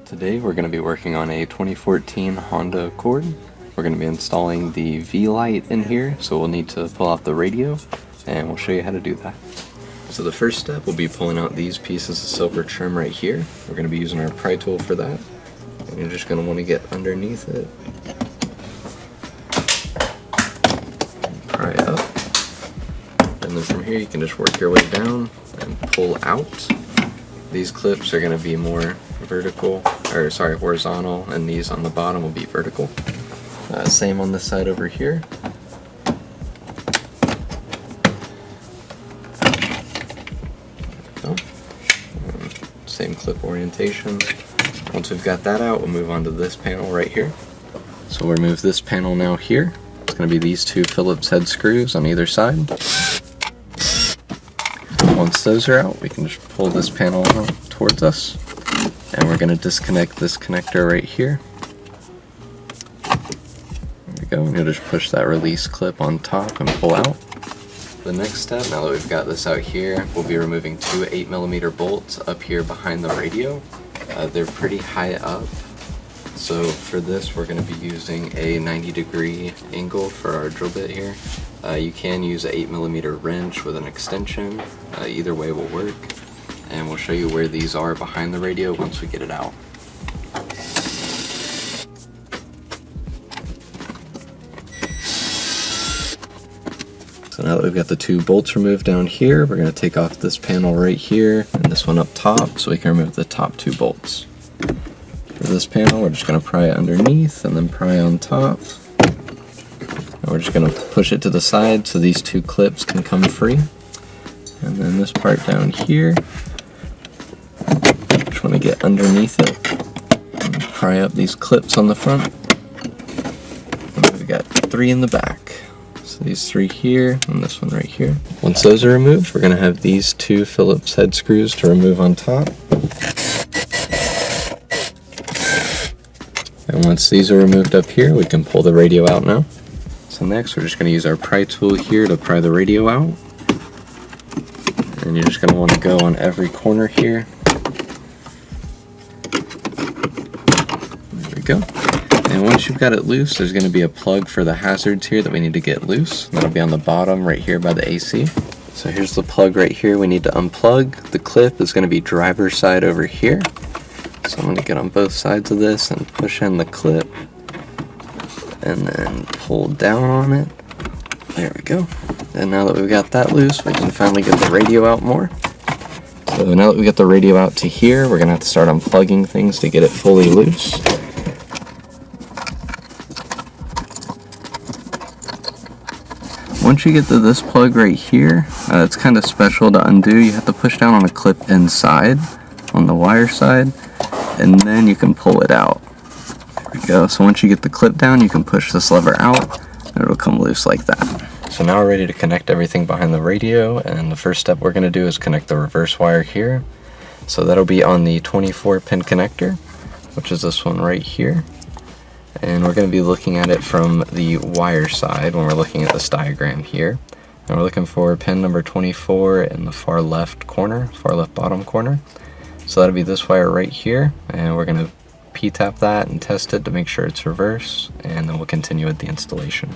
Today we're going to be working on a 2014 Honda Accord. We're going to be installing the V-Light in here, so we'll need to pull out the radio, and we'll show you how to do that. So the first step will be pulling out these pieces of silver trim right here. We're going to be using our pry tool for that, and you're just going to want to get underneath it. And pry up, and then from here you can just work your way down and pull out. These clips are going to be more horizontal, and these on the bottom will be vertical. Same on this side over here. There we go. Same clip orientation. Once we've got that out, we'll move on to this panel right here. So we'll remove this panel now here. It's going to be these two Phillips head screws on either side. Once those are out, we can just pull this panel out towards us, and we're going to disconnect this connector right here. There we go, and you'll just push that release clip on top and pull out. The next step, now that we've got this out here, we'll be removing two 8mm bolts up here behind the radio. They're pretty high up, so for this we're going to be using a 90-degree angle for our drill bit here. You can use an 8mm wrench with an extension, either way will work, and we'll show you where these are behind the radio once we get it out. So now that we've got the two bolts removed down here, we're going to take off this panel right here and this one up top so we can remove the top two bolts. For this panel, we're just going to pry it underneath and then pry on top. And we're just going to push it to the side so these two clips can come free. And then this part down here, just want to get underneath it and pry up these clips on the front. And we've got three in the back. So these three here and this one right here. Once those are removed, we're going to have these two Phillips head screws to remove on top. And once these are removed up here, we can pull the radio out now. So next, we're just going to use our pry tool here to pry the radio out. And you're just going to want to go on every corner here. There we go. And once you've got it loose, there's going to be a plug for the hazards here that we need to get loose. That'll be on the bottom right here by the AC. So here's the plug right here we need to unplug. The clip is going to be driver's side over here. So I'm going to get on both sides of this and push in the clip and then pull down on it. There we go. And now that we've got that loose, we can finally get the radio out more. So now that we got the radio out to here, we're going to have to start unplugging things to get it fully loose. Once you get to this plug right here, it's kind of special to undo. You have to push down on a clip inside, on the wire side, and then you can pull it out. There we go. So once you get the clip down, you can push this lever out, and it'll come loose like that. So now we're ready to connect everything behind the radio, and the first step we're going to do is connect the reverse wire here. So that'll be on the 24-pin connector, which is this one right here. And we're going to be looking at it from the wire side when we're looking at this diagram here. And we're looking for pin number 24 in the far left corner, far left bottom corner. So that'll be this wire right here, and we're going to P-tap that and test it to make sure it's reverse, and then we'll continue with the installation.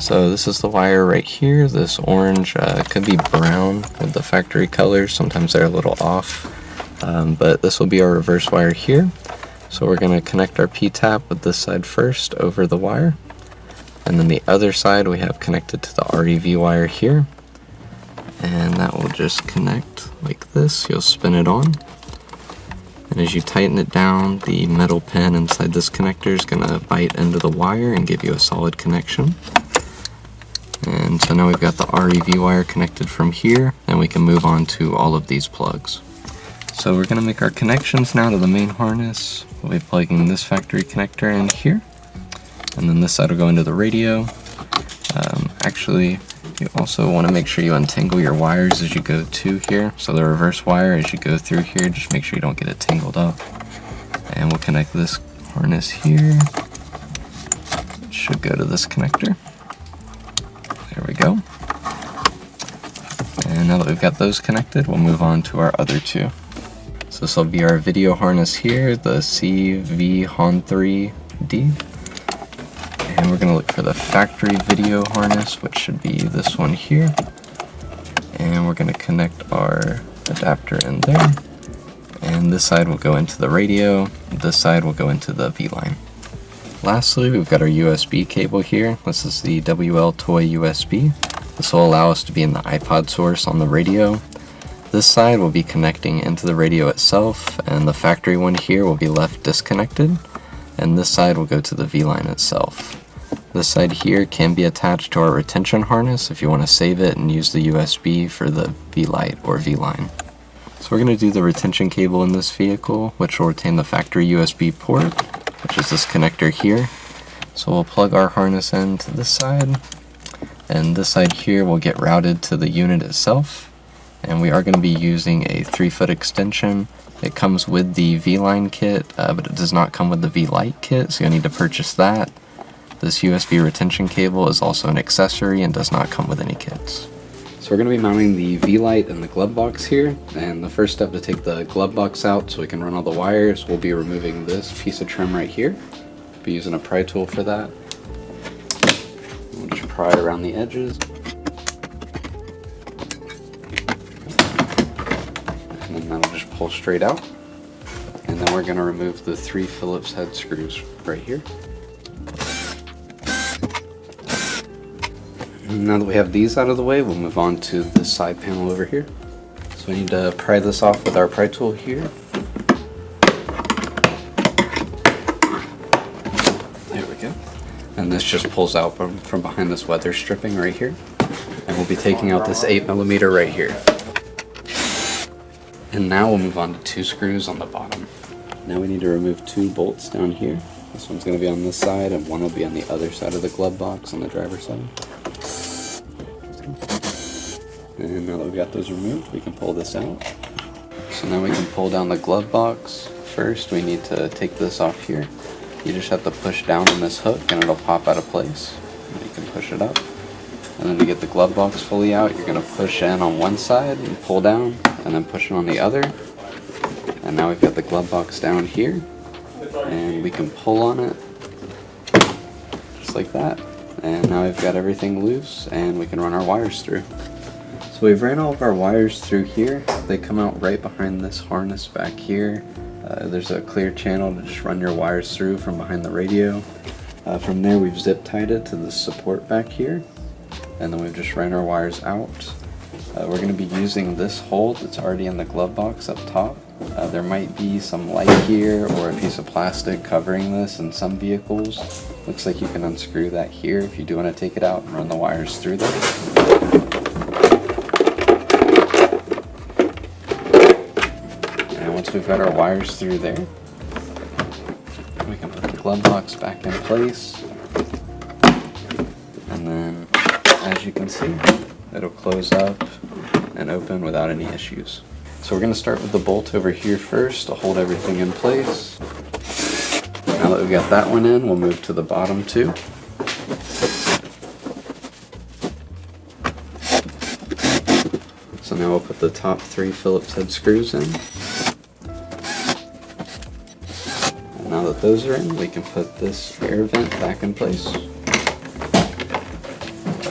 So this is the wire right here. This orange could be brown with the factory colors. Sometimes they're a little off, but this will be our reverse wire here. So we're going to connect our P-tap with this side first over the wire, and then the other side we have connected to the REV wire here, and that will just connect like this. You'll spin it on, and as you tighten it down, the metal pin inside this connector is going to bite into the wire and give you a solid connection. And so now we've got the REV wire connected from here, and we can move on to all of these plugs. So we're going to make our connections now to the main harness. We'll be plugging this factory connector in here, and then this side will go into the radio. Actually, you also want to make sure you untangle your wires as you go to here. So the reverse wire, as you go through here, just make sure you don't get it tangled up. And we'll connect this harness here. It should go to this connector. There we go. And now that we've got those connected, we'll move on to our other two. So this will be our video harness here, the CV HON3D. And we're going to look for the factory video harness, which should be this one here. And we're going to connect our adapter in there. And this side will go into the radio, this side will go into the V-line. Lastly, we've got our USB cable here. This is the WL Toy USB. This will allow us to be in the iPod source on the radio. This side will be connecting into the radio itself, and the factory one here will be left disconnected, and this side will go to the V-line itself. This side here can be attached to our retention harness if you want to save it and use the USB for the V-Lite or V-line. So we're going to do the retention cable in this vehicle, which will retain the factory USB port, which is this connector here. So we'll plug our harness in to this side, and this side here will get routed to the unit itself. And we are going to be using a 3-foot extension. It comes with the V-Line kit, but it does not come with the V-Lite kit, so you'll need to purchase that. This USB retention cable is also an accessory and does not come with any kits. So we're going to be mounting the V-Lite in the glove box here, and the first step to take the glove box out so we can run all the wires, we'll be removing this piece of trim right here. We'll be using a pry tool for that. We'll just pry around the edges. And then that'll just pull straight out. And then we're going to remove the 3 Phillips head screws right here. Now that we have these out of the way, we'll move on to this side panel over here. So we need to pry this off with our pry tool here. There we go. And this just pulls out from behind this weather stripping right here. And we'll be taking out this 8mm right here. And now we'll move on to 2 screws on the bottom. Now we need to remove 2 bolts down here. This one's going to be on this side and one will be on the other side of the glove box on the driver's side. And now that we've got those removed, we can pull this out. So now we can pull down the glove box. First, we need to take this off here. You just have to push down on this hook and it'll pop out of place. And you can push it up. And then to get the glove box fully out, you're going to push in on one side and pull down, and then push it on the other. And now we've got the glove box down here. And we can pull on it, just like that. And now we've got everything loose and we can run our wires through. So we've ran all of our wires through here. They come out right behind this harness back here. There's a clear channel to just run your wires through from behind the radio. From there we've zip tied it to the support back here. And then we've just ran our wires out. We're going to be using this hole that's already in the glove box up top. There might be some light here or a piece of plastic covering this in some vehicles. Looks like you can unscrew that here if you do want to take it out and run the wires through there. And once we've got our wires through there, we can put the glove box back in place. And then, as you can see, it'll close up and open without any issues. So we're going to start with the bolt over here first to hold everything in place. Now that we've got that one in, we'll move to the bottom 2. So now we'll put the top 3 Phillips head screws in. And now that those are in, we can put this air vent back in place.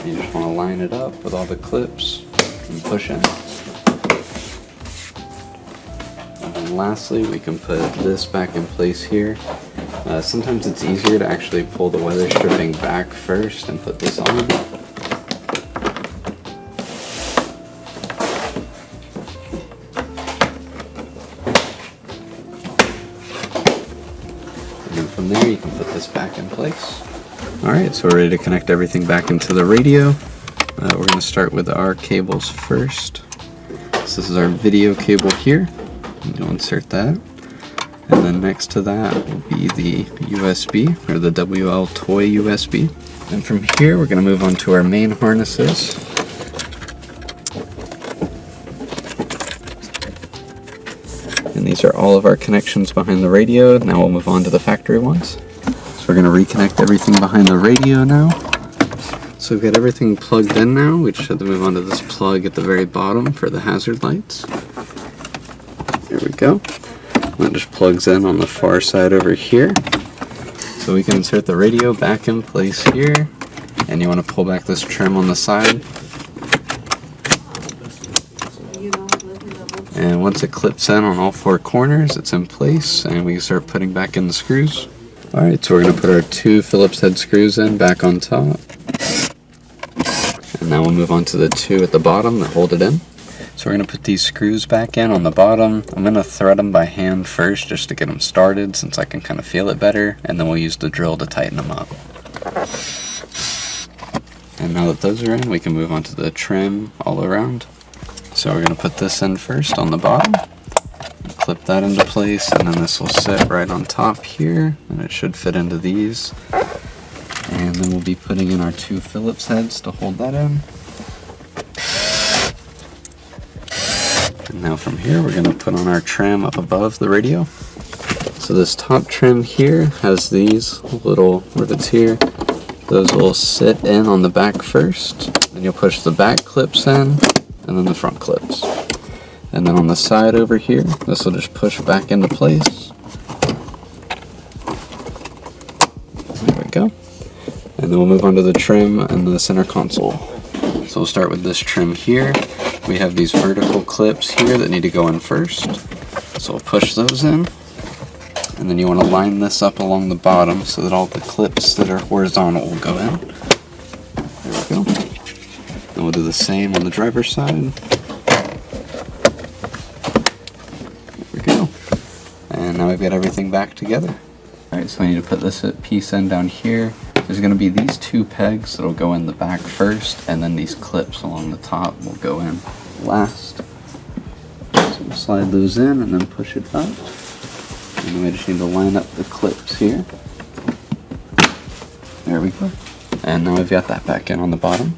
You just want to line it up with all the clips and push in. And then lastly, we can put this back in place here. Sometimes it's easier to actually pull the weather stripping back first and put this on. And then from there, you can put this back in place. Alright, so we're ready to connect everything back into the radio. We're going to start with our cables first. So this is our video cable here. You'll insert that. And then next to that will be the USB, or the WL Toy USB. And from here, we're going to move on to our main harnesses. And these are all of our connections behind the radio. Now we'll move on to the factory ones. So we're going to reconnect everything behind the radio now. So we've got everything plugged in now. We just have to move on to this plug at the very bottom for the hazard lights. There we go. And it just plugs in on the far side over here. So we can insert the radio back in place here, and you want to pull back this trim on the side. And once it clips in on all 4 corners, it's in place, and we can start putting back in the screws. Alright, so we're going to put our 2 Phillips head screws in back on top. And now we'll move on to the 2 at the bottom that hold it in. So we're going to put these screws back in on the bottom. I'm going to thread them by hand first just to get them started, since I can kind of feel it better, and then we'll use the drill to tighten them up. And now that those are in, we can move on to the trim all around. So we're going to put this in first on the bottom, clip that into place, and then this will sit right on top here, and it should fit into these. And then we'll be putting in our 2 Phillips heads to hold that in. And now from here we're going to put on our trim up above the radio. So this top trim here has these little rivets here. Those will sit in on the back first, and you'll push the back clips in, and then the front clips. And then on the side over here, this will just push back into place. There we go. And then we'll move on to the trim and the center console. So we'll start with this trim here. We have these vertical clips here that need to go in first. So we'll push those in. And then you want to line this up along the bottom so that all the clips that are horizontal will go in. There we go. And we'll do the same on the driver's side. There we go. And now we've got everything back together. Alright, so I need to put this piece in down here. There's going to be these 2 pegs that will go in the back first, and then these clips along the top will go in last. So we'll slide those in and then push it up. And then we just need to line up the clips here. There we go. And now we've got that back in on the bottom.